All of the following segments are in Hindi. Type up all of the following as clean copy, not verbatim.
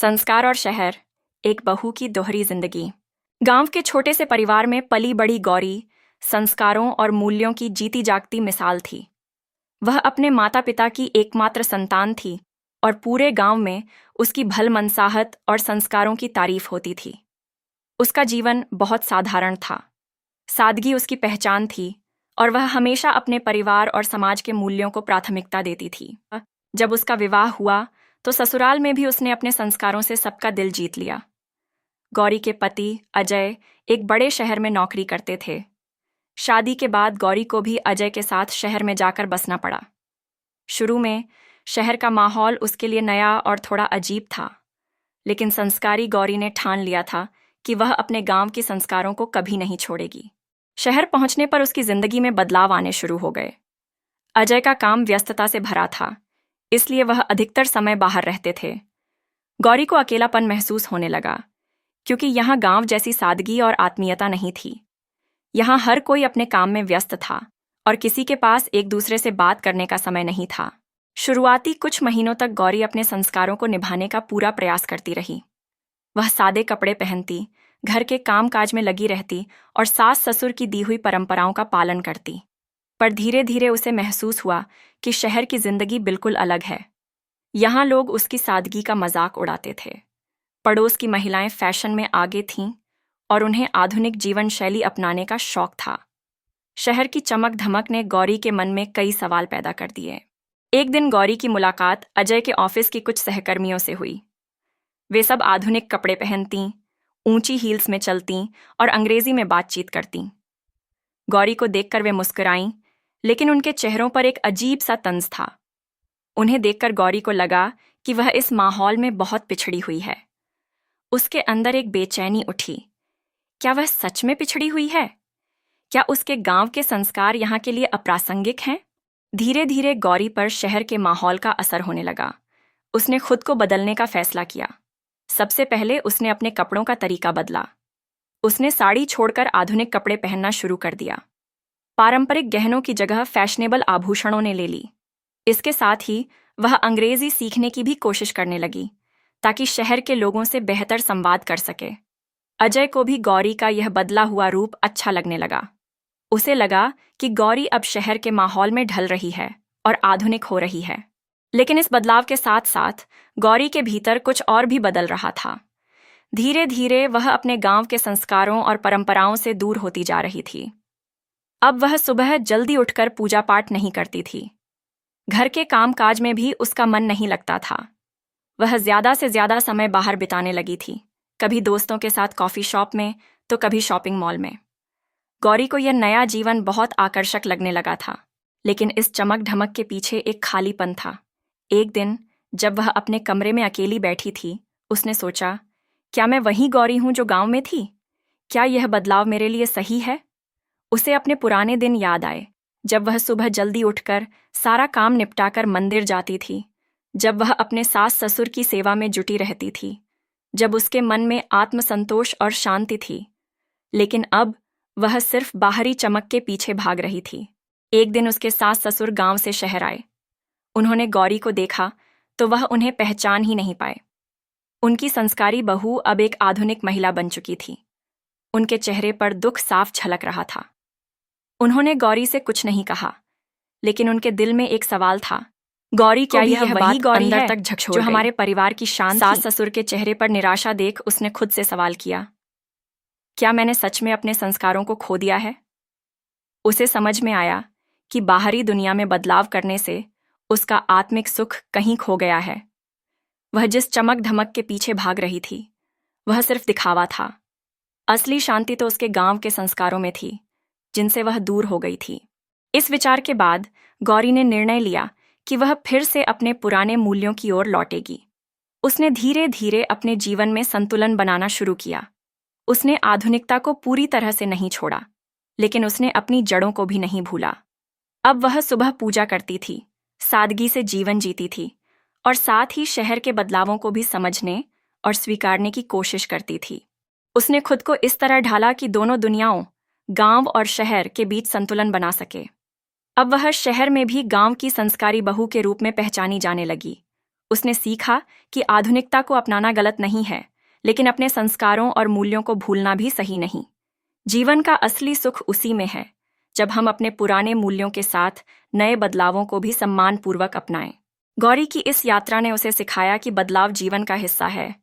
संस्कार और शहर, एक बहू की दोहरी जिंदगी। गांव के छोटे से परिवार में पली बड़ी गौरी संस्कारों और मूल्यों की जीती जागती मिसाल थी। वह अपने माता पिता की एकमात्र संतान थी और पूरे गांव में उसकी भलमनसाहत और संस्कारों की तारीफ होती थी। उसका जीवन बहुत साधारण था। सादगी उसकी पहचान थी और वह हमेशा अपने परिवार और समाज के मूल्यों को प्राथमिकता देती थी। जब उसका विवाह हुआ तो ससुराल में भी उसने अपने संस्कारों से सबका दिल जीत लिया। गौरी के पति अजय एक बड़े शहर में नौकरी करते थे। शादी के बाद गौरी को भी अजय के साथ शहर में जाकर बसना पड़ा। शुरू में शहर का माहौल उसके लिए नया और थोड़ा अजीब था, लेकिन संस्कारी गौरी ने ठान लिया था कि वह अपने गांव के संस्कारों को कभी नहीं छोड़ेगी। शहर पहुंचने पर उसकी जिंदगी में बदलाव आने शुरू हो गए। अजय का काम व्यस्तता से भरा था, इसलिए वह अधिकतर समय बाहर रहते थे। गौरी को अकेलापन महसूस होने लगा, क्योंकि यहाँ गांव जैसी सादगी और आत्मीयता नहीं थी। यहाँ हर कोई अपने काम में व्यस्त था और किसी के पास एक दूसरे से बात करने का समय नहीं था। शुरुआती कुछ महीनों तक गौरी अपने संस्कारों को निभाने का पूरा प्रयास करती रही। वह सादे कपड़े पहनती, घर के काम काज में लगी रहती और सास ससुर की दी हुई परंपराओं का पालन करती। पर धीरे धीरे उसे महसूस हुआ कि शहर की जिंदगी बिल्कुल अलग है। यहाँ लोग उसकी सादगी का मजाक उड़ाते थे। पड़ोस की महिलाएं फैशन में आगे थीं और उन्हें आधुनिक जीवन शैली अपनाने का शौक था। शहर की चमक धमक ने गौरी के मन में कई सवाल पैदा कर दिए। एक दिन गौरी की मुलाकात अजय के ऑफिस की कुछ सहकर्मियों से हुई। वे सब आधुनिक कपड़े पहनतीं, ऊंची हील्स में चलतीं और अंग्रेजी में बातचीत करतीं। गौरी को देखकर वे मुस्कुराईं, लेकिन उनके चेहरों पर एक अजीब सा तंज था। उन्हें देखकर गौरी को लगा कि वह इस माहौल में बहुत पिछड़ी हुई है। उसके अंदर एक बेचैनी उठी। क्या वह सच में पिछड़ी हुई है? क्या उसके गांव के संस्कार यहाँ के लिए अप्रासंगिक हैं? धीरे धीरे गौरी पर शहर के माहौल का असर होने लगा। उसने खुद को बदलने का फैसला किया। सबसे पहले उसने अपने कपड़ों का तरीका बदला। उसने साड़ी छोड़कर आधुनिक कपड़े पहनना शुरू कर दिया। पारंपरिक गहनों की जगह फैशनेबल आभूषणों ने ले ली। इसके साथ ही वह अंग्रेजी सीखने की भी कोशिश करने लगी, ताकि शहर के लोगों से बेहतर संवाद कर सके। अजय को भी गौरी का यह बदला हुआ रूप अच्छा लगने लगा। उसे लगा कि गौरी अब शहर के माहौल में ढल रही है और आधुनिक हो रही है। लेकिन इस बदलाव के साथ साथ गौरी के भीतर कुछ और भी बदल रहा था। धीरे धीरे वह अपने गांव के संस्कारों और परंपराओं से दूर होती जा रही थी। अब वह सुबह जल्दी उठकर पूजा पाठ नहीं करती थी। घर के काम काज में भी उसका मन नहीं लगता था। वह ज्यादा से ज्यादा समय बाहर बिताने लगी थी, कभी दोस्तों के साथ कॉफी शॉप में तो कभी शॉपिंग मॉल में। गौरी को यह नया जीवन बहुत आकर्षक लगने लगा था, लेकिन इस चमक धमक के पीछे एक खालीपन था। एक दिन जब वह अपने कमरे में अकेली बैठी थी, उसने सोचा, क्या मैं वही गौरी हूं जो गांव में थी? क्या यह बदलाव मेरे लिए सही है? उसे अपने पुराने दिन याद आए, जब वह सुबह जल्दी उठकर सारा काम निपटाकर मंदिर जाती थी, जब वह अपने सास ससुर की सेवा में जुटी रहती थी, जब उसके मन में आत्मसंतोष और शांति थी। लेकिन अब वह सिर्फ बाहरी चमक के पीछे भाग रही थी। एक दिन उसके सास ससुर गांव से शहर आए। उन्होंने गौरी को देखा तो वह उन्हें पहचान ही नहीं पाए। उनकी संस्कारी बहू अब एक आधुनिक महिला बन चुकी थी। उनके चेहरे पर दुख साफ झलक रहा था। उन्होंने गौरी से कुछ नहीं कहा, लेकिन उनके दिल में एक सवाल था। गौरी, क्या यह वही गौरी अंदर तक झकझोर जो हमारे परिवार की शान थी? सास ससुर के चेहरे पर निराशा देख उसने खुद से सवाल किया, क्या मैंने सच में अपने संस्कारों को खो दिया है? उसे समझ में आया कि बाहरी दुनिया में बदलाव करने से उसका आत्मिक सुख कहीं खो गया है। वह जिस चमक धमक के पीछे भाग रही थी, वह सिर्फ दिखावा था। असली शांति तो उसके गांव के संस्कारों में थी, जिनसे वह दूर हो गई थी। इस विचार के बाद गौरी ने निर्णय लिया कि वह फिर से अपने पुराने मूल्यों की ओर लौटेगी। उसने धीरे धीरे अपने जीवन में संतुलन बनाना शुरू किया। उसने आधुनिकता को पूरी तरह से नहीं छोड़ा, लेकिन उसने अपनी जड़ों को भी नहीं भूला। अब वह सुबह पूजा करती थी, सादगी से जीवन जीती थी और साथ ही शहर के बदलावों को भी समझने और स्वीकारने की कोशिश करती थी। उसने खुद को इस तरह ढाला कि दोनों दुनियाओं, गांव और शहर के बीच संतुलन बना सके। अब वह शहर में भी गांव की संस्कारी बहू के रूप में पहचानी जाने लगी। उसने सीखा कि आधुनिकता को अपनाना गलत नहीं है, लेकिन अपने संस्कारों और मूल्यों को भूलना भी सही नहीं। जीवन का असली सुख उसी में है, जब हम अपने पुराने मूल्यों के साथ नए बदलावों को भी सम्मानपूर्वक अपनाएं। गौरी की इस यात्रा ने उसे सिखाया कि बदलाव जीवन का हिस्सा है,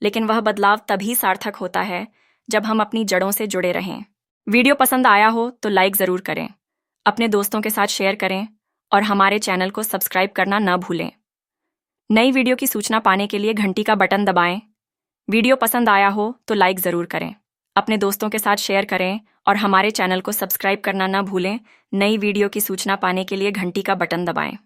लेकिन वह बदलाव तभी सार्थक होता है जब हम अपनी जड़ों से जुड़े रहें। वीडियो पसंद आया हो तो लाइक ज़रूर करें, अपने दोस्तों के साथ शेयर करें और हमारे चैनल को सब्सक्राइब करना न भूलें। नई वीडियो की सूचना पाने के लिए घंटी का बटन दबाएं। वीडियो पसंद आया हो तो लाइक ज़रूर करें, अपने दोस्तों के साथ शेयर करें और हमारे चैनल को सब्सक्राइब करना न भूलें। नई वीडियो की सूचना पाने के लिए घंटी का बटन दबाएं।